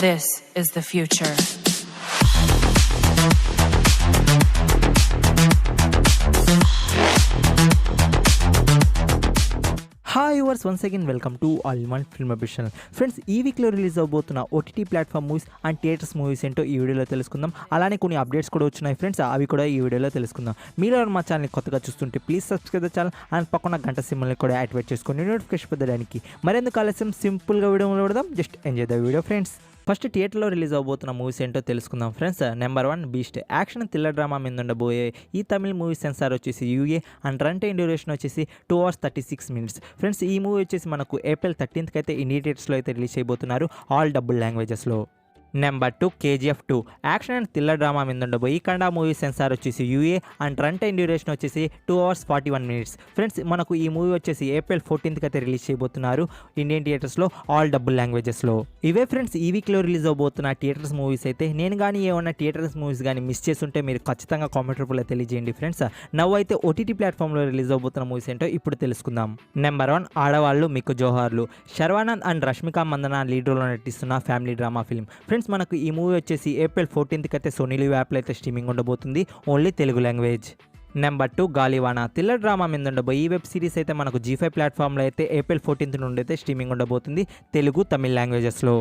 This is the future. Hi yours once again welcome to all in one film official. Friends, ఈ వీక్లో release అవబోతున్న OTT platform movies and theatres movies ఏంటో ఈ వీడియోలో తెలుసుకుందాం. అలానే కొన్ని అప్డేట్స్ కూడా వచ్చినాయి ఫ్రెండ్స్, అవి కూడా ఈ వీడియోలో తెలుసుకుందాం. మీరు మా ఛానల్ని కొత్తగా చూస్తుంటే please subscribe the channel and పక్కన గంట సింబల్ని కూడా యాక్టివేట్ చేసుకొని నోటిఫికేషన్ పొందడానికి. మరెందుకు ఆలస్యం, సింపుల్గా వీడియో పెడదాం. Just enjoy the video friends. First థియేటర్లో రిలీజ్ అవబోతున్న మూవీస్ ఏంటో తెలుసుకుందాం friends. Number 1 Beast. Action thriller drama మీద ఉండబోయే ఈ తమిళ మూవీ సెన్సార్ వచ్చేసి UA and run time duration వచ్చేసి 2 hours 36 minutes. ఫ్రెండ్స్, ఈ మూవీ వచ్చేసి మనకు April 13th అయితే ఇండియా థియేటర్స్లో అయితే రిలీజ్ చేయబోతున్నారు, ఆల్ డబుల్ లాంగ్వేజెస్లో. Number 2 KGF 2. Action and thriller drama మీద ఉండబోయి ఈ కన్నడ మూవీ సెన్సార్ వచ్చేసి UA and run time duration వచ్చేసి 2 hours 41 minutes. ఫ్రెండ్స్, మనకు ఈ మూవీ వచ్చేసి April 14th అయితే రిలీజ్ చేయబోతున్నారు ఇండియన్ థియేటర్స్లో, ఆల్ డబుల్ లాంగ్వేజెస్లో. ఇవే ఫ్రెండ్స్ ఈ వీక్లో రిలీజ్ అవబోతున్న థియేటర్స్ మూవీస్ అయితే. నేను కానీ ఏమన్నా థియేటర్స్ మూవీస్ కానీ మిస్ చేస్తుంటే మీరు ఖచ్చితంగా కామెంట్ రూపంలో తెలియజేయండి ఫ్రెండ్స్. నవ్వు అయితే ఓటీటీ ప్లాట్ఫామ్లో రిలీజ్ అవబోతున్న మూవీస్ ఏంటో ఇప్పుడు తెలుసుకుందాం. నెంబర్ 1 ఆడవాళ్ళు మీకు జోహార్లు. శర్వానంద్ అండ్ రష్మిక మందన లీడ్ రోల్లో నటిస్తున్న ఫ్యామిలీ డ్రామా ఫిల్మ్. ఫ్రెండ్స్, మనకు ఈ మూవీ వచ్చేసి April 14th అయితే సోనీ లివ్ యాప్లో అయితే స్ట్రీమింగ్ ఉండబోతుంది, ఓన్లీ తెలుగు లాంగ్వేజ్. నెంబర్ 2 గాలివాన. థ్రిల్లర్ డ్రామా మీద ఉండబోయి ఈ వెబ్ సిరీస్ అయితే మనకు G5 ప్లాట్ఫామ్లో అయితే April 14th నుండి అయితే స్ట్రీమింగ్ ఉండబోతుంది, తెలుగు తమిళ లాంగ్వేజెస్లో.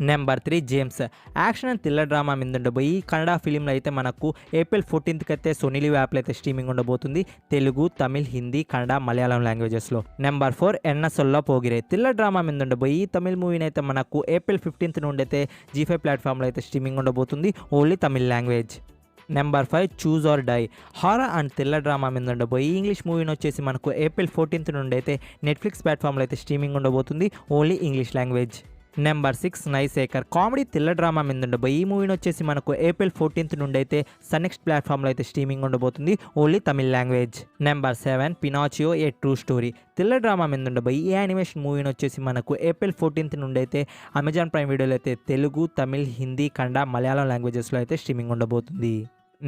Number 3 James. Action and thriller drama మీద ఉండబోయి కన్నడ ఫిలింలో అయితే మనకు April 14th అయితే సోనీ లివ్ యాప్లో అయితే స్ట్రీమింగ్ ఉండబోతుంది, తెలుగు తమిళ్ హిందీ కన్నడ మలయాళం లాంగ్వేజెస్లో. Number 4 Enna Solla Pogirai. Thriller drama మీద ఉండబోయి ఈ తమిళ మూవీని అయితే మనకు April 15th నుండి అయితే G5 ప్లాట్ఫామ్లో అయితే స్ట్రీమింగ్ ఉండబోతుంది, only Tamil language. Number 5 choose or die. Horror and thriller drama మీద ఉండబోయి ఇంగ్లీష్ మూవీని వచ్చేసి మనకు April 14th నుండి అయితే నెట్ఫ్లిక్స్ ప్లాట్ఫామ్లో అయితే స్ట్రీమింగ్ ఉండబోతుంది, ఓన్లీ ఇంగ్లీష్ లాంగ్వేజ్. నెంబర్ 6 నైసేకర్. కామెడీ థ్రిల్లర్ డ్రామా మీద ఉండబోయి ఈ మూవీని వచ్చేసి మనకు April 14th నుండి అయితే సన్నెక్స్ట్ ప్లాట్ఫామ్లో అయితే స్ట్రీమింగ్ ఉండబోతుంది, only Tamil language. Number 7 Pinocchio a true story. Thriller drama మీద ఉండబోయి ఈ యానిమేషన్ మూవీని వచ్చేసి మనకు April 14th నుండి అయితే అమెజాన్ ప్రైమ్ వీడియోలో అయితే తెలుగు తమిళ్ హిందీ కన్నడ మలయాళం లాంగ్వేజెస్లో అయితే స్ట్రీమింగ్ ఉండబోతుంది.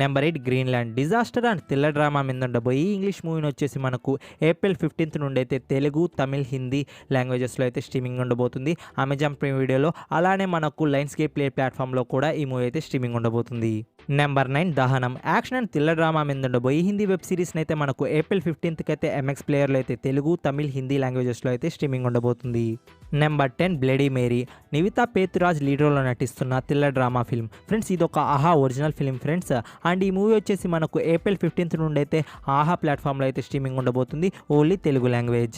Number 8 Greenland. Disaster and thriller drama మీద ఉండబోయి ఇంగ్లీష్ మూవీని వచ్చేసి మనకు April 15th నుండి అయితే తెలుగు తమిళ్ హిందీ లాంగ్వేజెస్లో అయితే స్ట్రీమింగ్ ఉండబోతుంది, అమెజాన్ ప్రైమ్ వీడియోలో. అలానే మనకు లైన్స్కేప్ ప్లే ప్లాట్ఫామ్లో కూడా ఈ మూవీ అయితే స్ట్రీమింగ్ ఉండబోతుంది. నెంబర్ 9 దహనం. యాక్షన్ అండ్ థ్రిల్లర్ డ్రామా మీద ఉండబోయి హిందీ వెబ్ సిరీస్ని అయితే మనకు April 15th అయితే MX ప్లేయర్లో అయితే తెలుగు తమిళ్ హిందీ లాంగ్వేజెస్లో అయితే స్ట్రీమింగ్ ఉండబోతుంది. Number 10 bloody Mary. Nivetha Pethuraj lead రోల్లో నటిస్తున్న థ్రిల్లర్ డ్రామా ఫిల్మ్. ఫ్రెండ్స్, ఇది ఒక Aha original film friends. And ఈ మూవీ వచ్చేసి మనకు April 15th నుండి అయితే ఆహా ప్లాట్ఫామ్లో అయితే స్ట్రీమింగ్ ఉండబోతుంది, only Telugu language.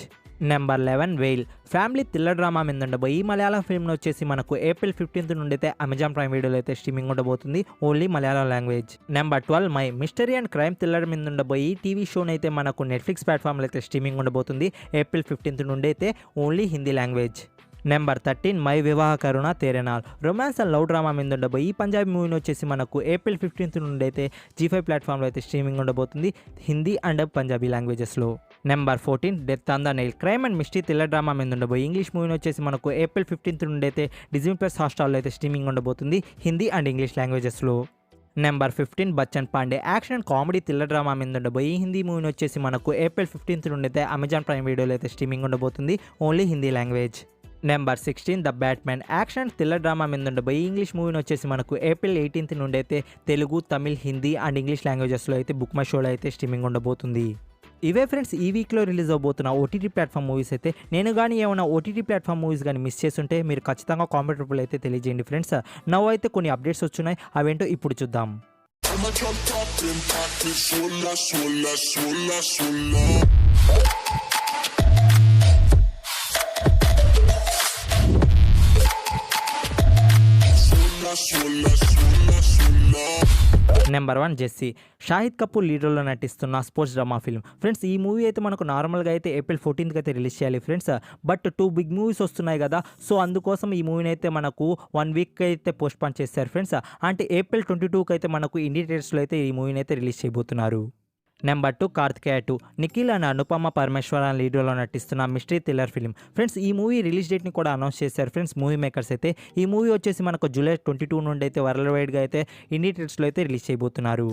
Number 11 veil. Family thriller drama మీద ఉండబోయి ఈ మలయాళం ఫిల్మ్ని వచ్చేసి మనకు April 15th నుండి అయితే అమెజాన్ ప్రైమ్ వీడియోలో అయితే స్ట్రీమింగ్ ఉండబోతుంది, only Malayalam language. Number 12 my. Mystery and crime thriller మీద ఉండబోయి ఈ టీవీ షోని అయితే మనకు నెట్ఫ్లిక్స్ ప్లాట్ఫామ్లో అయితే స్ట్రీమింగ్ ఉండబోతుంది, April 15th నుండి అయితే only Hindi language. Number 13 my వివాహ కరుణ తేరేనాల్. రొమాన్స్ అండ్ లవ్ డ్రామా మీద ఉండబోయి ఈ పంజాబీ మూవీని వచ్చేసి మనకు April 15th నుండి అయితే G5 ప్లాట్ఫామ్లో అయితే స్ట్రీమింగ్ ఉండబోతుంది, హిందీ అండ్ పంజాబీ లాంగ్వేజెస్లో. Number 14 death on the Nile. Crime and mystery thriller drama మీద ఉండబోయి ఇంగ్లీష్ మూవీని వచ్చేసి మనకు April 15th నుండి అయితే డిజ్నీ ప్లస్ హాట్‌స్టార్లో అయితే స్ట్రీమింగ్ ఉండబోతుంది, హిందీ అండ్ ఇంగ్లీష్ లాంగ్వేజెస్లో. Number 15 Bachchan Pandey. Action and comedy thriller drama మీద ఉండబోయి ఈ హిందీ మూవీని వచ్చేసి మనకు April 15th నుండి అయితే అమెజాన్ ప్రైమ్ వీడియోలో అయితే స్ట్రీమింగ్ ఉండబోతుంది, only Hindi language. Number 16 the batsmen. Action and thriller drama మీద ఉండబోయి ఇంగ్లీష్ మూవీని వచ్చేసి మనకు April 18th నుండి అయితే తెలుగు తమిళ్ హిందీ అండ్ ఇంగ్లీష్ లాంగ్వేజెస్లో అయితే బుక్ మై షోలో అయితే స్ట్రీమింగ్ ఉండబోతుంది. ఇవే ఫ్రెండ్స్ ఈ వీక్లో రిలీజ్ అవబోతున్న ఓటీటీ ప్లాట్ఫామ్ మూవీస్ అయితే. నేను కానీ ఏమైనా ఓటీటీ ప్లాట్ఫామ్ మూవీస్ కానీ మిస్ చేస్తుంటే మీరు ఖచ్చితంగా కామెంట్ రూపంలో అయితే తెలియజేయండి ఫ్రెండ్స్. నవ్వు అయితే కొన్ని అప్డేట్స్ వచ్చున్నాయి, అవేంటో ఇప్పుడు చూద్దాం. నెంబర్ 1 జెస్సీ. షాహిద్ కపూర్ లీడ్ రోల్లో నటిస్తున్న స్పోర్ట్స్ డ్రామా ఫిల్మ్. ఫ్రెండ్స్, ఈ మూవీ అయితే మనకు నార్మల్గా అయితే April 14th అయితే రిలీజ్ చేయాలి ఫ్రెండ్స్. బట్ 2 బిగ్ మూవీస్ వస్తున్నాయి కదా, సో అందుకోసం ఈ మూవీని అయితే మనకు 1 week అయితే పోస్ట్ పోన్ చేశారు ఫ్రెండ్స్. అంటే April 22కి అయితే మనకు ఇండియన్ థియేటర్స్లో అయితే ఈ మూవీని అయితే రిలీజ్ చేయబోతున్నారు. Number 2 Karthikeya 2. Nikhil and Anupama Parameswaran lead రోల్లో నటిస్తున్న మిస్టరీ థ్రిల్లర్ ఫిల్మ్. ఫ్రెండ్స్, ఈ మూవీ రిలీజ్ డేట్ని కూడా అనౌన్స్ చేశారు ఫ్రెండ్స్ మూవీ మేకర్స్ అయితే. ఈ మూవీ వచ్చేసి మనకు July 22 నుండి అయితే వరల్డ్ వైడ్గా అయితే ఇండియన్ థియేటర్స్లో అయితే రిలీజ్ చేయబోతున్నారు.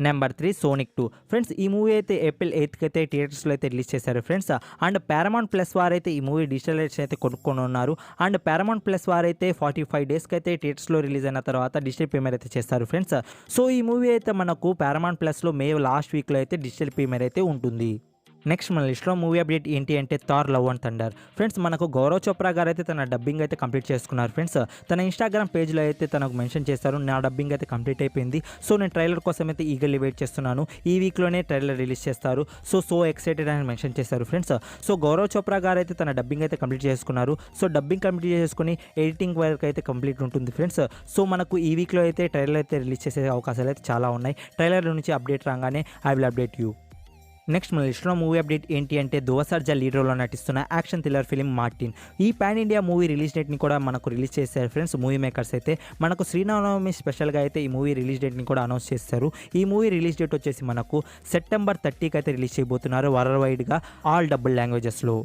నెంబర్ 3 సోనిక్ 2 ఫ్రెండ్స్ ఈ మూవీ అయితే ఏప్రిల్ 8కి అయితే థియేటర్స్లో అయితే రిలీజ్ చేశారు ఫ్రెండ్స్. అండ్ పారమౌంట్ ప్లస్ వారైతే ఈ మూవీ డిజిటల్ రైట్స్ అయితే కొనుక్కొని ఉన్నారు. అండ్ పారమౌంట్ ప్లస్ వారైతే 45 డేస్కి అయితే థియేటర్స్లో రిలీజ్ అయిన తర్వాత డిజిటల్ ప్రీమియర్ అయితే చేస్తారు ఫ్రెండ్స్. సో ఈ మూవీ అయితే మనకు పారమౌంట్ ప్లస్లో మే లాస్ట్ వీక్లో అయితే డిజిటల్ ప్రీమియర్ అయితే ఉంటుంది. నెక్స్ట్ మన లిస్ట్లో మూవీ అప్డేట్ ఏంటి అంటే Thar love and thunder. Friends మనకు గౌరవ్ చోప్రా గారు అయితే తన డబ్బింగ్ అయితే కంప్లీట్ చేసుకున్నారు ఫ్రెండ్స్. తన ఇన్స్టాగ్రామ్ పేజ్లో అయితే తనకు మెన్షన్ చేస్తారు, నా డబ్బింగ్ అయితే కంప్లీట్ అయిపోయింది. సో నేను ట్రైలర్ కోసం అయితే ఈగర్లీ వెయిట్ చేస్తున్నాను, ఈ వీక్లోనే ట్రైలర్ రిలీజ్ చేస్తారు. సో ఎక్సైటెడ్ అని మెన్షన్ చేశారు ఫ్రెండ్స్. సో గౌరవ్ చోప్రా గారు అయితే తన డబ్బింగ్ అయితే కంప్లీట్ చేసుకున్నారు. సో డబ్బింగ్ కంప్లీట్ చేసుకుని ఎడిటింగ్ వర్క్ అయితే కంప్లీట్ ఉంటుంది ఫ్రెండ్స్. సో మనకు ఈ వీక్లో అయితే ట్రైలర్ అయితే రిలీజ్ చేసే అవకాశాలు అయితే చాలా ఉన్నాయి. ట్రైలర్ నుంచి అప్డేట్ రాగానే I will update you. Next మన లిస్ట్లో మూవీ అప్డేట్ ఏంటి అంటే ధ్రువ సర్జా లీడ్ రోల్లో నటిస్తున్న యాక్షన్ థ్రిల్లర్ ఫిలిం మార్టిన్. ఈ పాన్ ఇండియా మూవీ రిలీజ్ డేట్ని కూడా మనకు రిలీజ్ చేశారు ఫ్రెండ్స్. మూవీ మేకర్స్ అయితే మనకు శ్రీరామనవమి స్పెషల్గా అయితే ఈ మూవీ రిలీజ్ డేట్ని కూడా అనౌన్స్ చేస్తారు. ఈ మూవీ రిలీజ్ డేట్ వచ్చేసి మనకు సెప్టెంబర్ 30కి అయితే రిలీజ్ చేయబోతున్నారు వరల్డ్ వైడ్గా ఆల్ డబుల్ లాంగ్వేజెస్లో.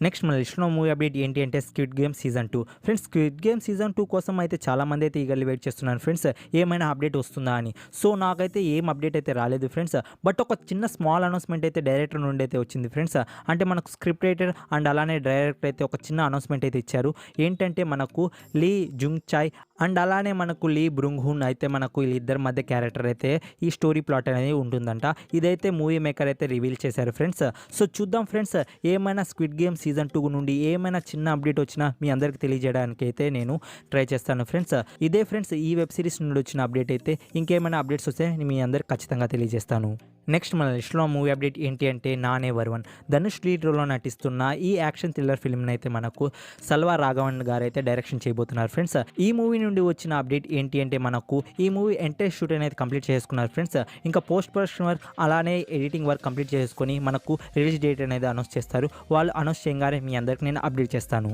నెక్స్ట్ మన లిస్ట్లో మూవీ అప్డేట్ ఏంటి అంటే squid game season 2. Friends squid game season 2 కోసం అయితే చాలామంది అయితే ఈగర్లీ వెయిట్ చేస్తున్నారు ఫ్రెండ్స్, ఏమైనా అప్డేట్ వస్తుందా అని. సో నాకైతే ఏం అప్డేట్ అయితే రాలేదు ఫ్రెండ్స్. బట్ ఒక చిన్న స్మాల్ అనౌన్స్మెంట్ అయితే డైరెక్టర్ నుండి అయితే వచ్చింది ఫ్రెండ్స్. అంటే మనకు స్క్రిప్ట్ రైటర్ అండ్ అలానే డైరెక్టర్ అయితే ఒక చిన్న అనౌన్స్మెంట్ అయితే ఇచ్చారు. ఏంటంటే మనకు లీ జుంగ్ చాయ్ అండ్ అలానే మనకు లీ బ్రుంగ్ హున్ అయితే మనకు వీళ్ళిద్దరి మధ్య క్యారెక్టర్ అయితే ఈ స్టోరీ ప్లాట్ అనేది ఉంటుందంట. ఇదైతే మూవీ మేకర్ అయితే రివీల్ చేశారు ఫ్రెండ్స్. సో చూద్దాం ఫ్రెండ్స్, ఏమైనా స్క్విడ్ గేమ్ సీజన్ 2 నుండి ఏమైనా చిన్న అప్డేట్ వచ్చినా మీ అందరికి తెలియజేయడానికి అయితే నేను ట్రై చేస్తాను ఫ్రెండ్స్. ఇదే ఫ్రెండ్స్ ఈ వెబ్ సిరీస్ నుండి వచ్చిన అప్డేట్ అయితే. ఇంకేమైనా అప్డేట్స్ వస్తే మీ అందరికి ఖచ్చితంగా తెలియజేస్తాను. నెక్స్ట్ మన లిస్ట్లో మూవీ అప్డేట్ ఏంటి అంటే నానే వర్వన్. ధనుష్ లీడ్ రోల్లో నటిస్తున్న ఈ యాక్షన్ థ్రిల్లర్ ఫిల్మ్ని అయితే మనకు సల్వా రాఘవన్ గారు అయితే డైరెక్షన్ చేయబోతున్నారు ఫ్రెండ్స్. ఈ మూవీ నుండి వచ్చిన అప్డేట్ ఏంటి అంటే మనకు ఈ మూవీ ఎంటైర్ షూట్ అనేది కంప్లీట్ చేసుకున్నారు ఫ్రెండ్స్. ఇంకా పోస్ట్ ప్రొడక్షన్ వర్క్ అలానే ఎడిటింగ్ వర్క్ కంప్లీట్ చేసుకొని మనకు రిలీజ్ డేట్ అనేది అనౌన్స్ చేస్తారు. వాళ్ళు అనౌన్స్ చేయగానే మీ అందరికి నేను అప్డేట్ చేస్తాను.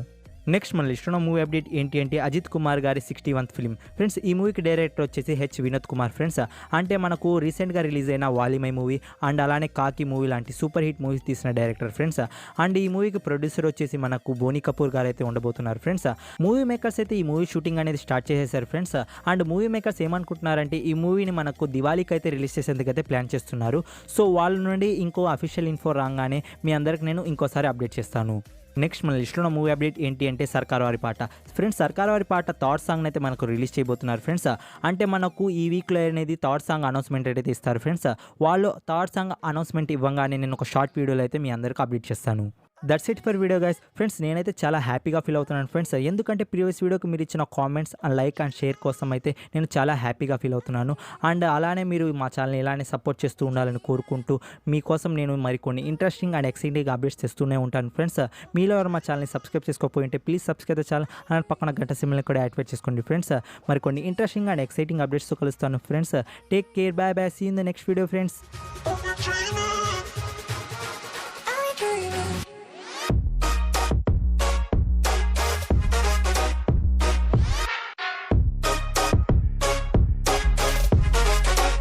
నెక్స్ట్ మన లిస్ట్లో మూవీ అప్డేట్ ఏంటి అంటే అజిత్ కుమార్ గారి 61th ఫిల్మ్. ఫ్రెండ్స్ ఈ మూవీకి డైరెక్టర్ వచ్చేసి వినోద్ కుమార్ ఫ్రెండ్స్. అంటే మనకు రీసెంట్గా రిలీజ్ అయిన వాలిమై మూవీ అండ్ అలానే కాకి మూవీ లాంటి సూపర్ హిట్ మూవీస్ తీసిన డైరెక్టర్ ఫ్రెండ్స్. అండ్ ఈ మూవీకి ప్రొడ్యూసర్ వచ్చేసి మనకు బోనీ కపూర్ గారు అయితే ఉండబోతున్నారు ఫ్రెండ్స్. మూవీ మేకర్స్ అయితే ఈ మూవీ షూటింగ్ అనేది స్టార్ట్ చేసేసారు ఫ్రెండ్స్. అండ్ మూవీ మేకర్స్ ఏమనుకుంటున్నారంటే ఈ మూవీని మనకు దివాళీకి అయితే రిలీజ్ చేసేందుకు అయితే ప్లాన్ చేస్తున్నారు. సో వాళ్ళ నుండి ఇంకో అఫీషియల్ ఇన్ఫో రాగానే మీ అందరికి నేను ఇంకోసారి అప్డేట్ చేస్తాను. నెక్స్ట్ మన లిస్ట్లో మూవీ అప్డేట్ ఏంటి అంటే సర్కార్ వారి పాట. ఫ్రెండ్స్ సర్కార్ వారి పాట థర్డ్ సాంగ్ అయితే మనకు రిలీజ్ చేయబోతున్నారు ఫ్రెండ్స్. అంటే మనకు ఈ వీక్లో అనేది థర్డ్ సాంగ్ అనౌన్స్మెంట్ అయితే ఇస్తారు ఫ్రెండ్స్. వాళ్ళు థర్డ్ సాంగ్ అనౌన్స్మెంట్ ఇవ్వగానే నేను ఒక షార్ట్ వీడియోలో అయితే మీ అందరికీ అప్డేట్ చేస్తాను. That's it for video guys. Friends నేనైతే చాలా హ్యాపీగా ఫీల్ అవుతున్నాను ఫ్రెండ్స్. ఎందుకంటే ప్రీవియస్ వీడియోకి మీరు ఇచ్చిన comments and like and share కోసం అయితే నేను చాలా హ్యాపీగా ఫీల్ అవుతున్నాను. అండ్ అలానే మీరు మా ఛానల్ని ఇలానే సపోర్ట్ చేస్తూ ఉండాలని కోరుకుంటూ మీకోసం నేను మరికొన్ని ఇంట్రెస్టింగ్ అండ్ ఎక్సైటింగ్ అప్డేట్స్ తెస్తూనే ఉంటాను ఫ్రెండ్స్. మీలో ఎవరు మా ఛానల్ని సబ్స్క్రైబ్ చేసుకోకపోయి ఉంటే ప్లీజ్ సబ్స్క్రైబ్ ఛానల్ అండ్ పక్కన గంట సింబల్ని కూడా యాక్టివేట్ చేసుకోండి ఫ్రెండ్స్. మరికొన్ని ఇంట్రెస్టింగ్ అండ్ ఎక్సైటింగ్ అప్డేట్స్తో కలుస్తాను friends. Take care, bye bye, see in the next video friends.